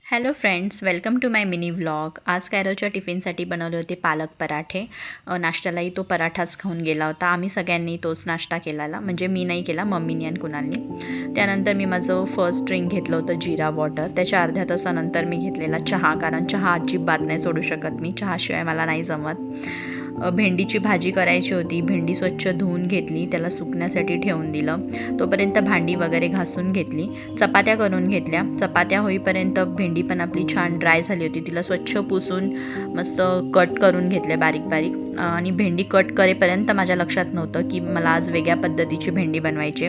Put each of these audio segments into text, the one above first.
Hello friends, welcome to my mini vlog. आज कायरोच्या टिफिनसाठी बनवले होते पालक पराठे. नाश्त्यालाही तो पराठाच खाऊन गेला होता. आम्ही सगळ्यांनी तोच नाश्ता केलेला, म्हणजे मी नाही केला, मम्मीनी आणि कुणालनी. त्यानंतर मी माझं फर्स्ट ड्रिंक घेतलं होतं जिरा वॉटर. त्याच्या अर्ध्या तासानंतर मी घेतलेला चहा, कारण चहा अजिबात नाही सोडू शकत मी. चहाशिवाय मला नाही जमत. भेंडीची भाजी करायची होती. भेंडी स्वच्छ धुवून घेतली, त्याला सुकण्यासाठी ठेवून दिलं. तोपर्यंत भांडी वगैरे घासून घेतली. चपात्या करून घेतल्या. चपात्या होईपर्यंत भेंडी पण आपली छान ड्राय झाली होती. तिला स्वच्छ पुसून मस्त कट करून घेतले बारीक बारीक. आणि भेंडी कट करेपर्यंत माझ्या लक्षात नव्हतं की मला आज वेगळ्या पद्धतीची भेंडी बनवायची.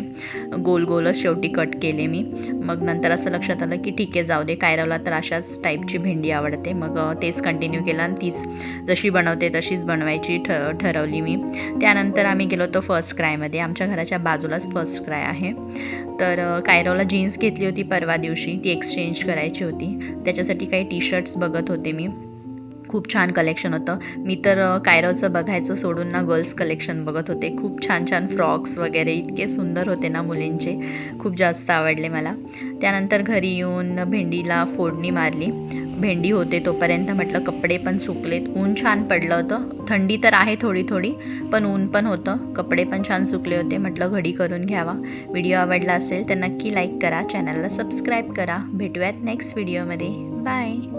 गोल गोलच शेवटी कट केले मी. मग नंतर असं लक्षात आलं की ठीक आहे, जाऊ दे, कायरावला तर अशाच टाईपची भेंडी आवडते. मग तेच कंटिन्यू केलं आणि तीच जशी बनवते तशीच बनवायची ठरवली मी. त्यानंतर आम्ही गेलो होतो फर्स्ट क्रायमध्ये. आमच्या घराच्या बाजूलाच फर्स्ट क्राय आहे. तर कायरावला जीन्स घेतली होती परवा दिवशी, ती एक्सचेंज करायची होती. त्याच्यासाठी काही टी शर्ट्स बघत होते मी. खूप छान कलेक्शन होतं. मी तर कायरोचं बघायचं सोडून ना गर्ल्स कलेक्शन बघत होते. खूप छान छान फ्रॉक्स वगैरे इतके सुंदर होते ना मुलींचे, खूप जास्त आवडले मला. त्यानंतर घरी येऊन भेंडीला फोडणी मारली. भेंडी होते तोपर्यंत म्हटलं कपडे पण सुकलेत. ऊन छान पडलं होतं. थंडी तर आहे थोडी थोडी, पण ऊन पण होतं. कपडे पण छान सुकले होते. म्हटलं घडी करून घ्यावा. व्हिडिओ आवडला असेल तर नक्की लाईक करा, चॅनलला सबस्क्राईब करा. भेटूयात नेक्स्ट व्हिडिओमध्ये. बाय.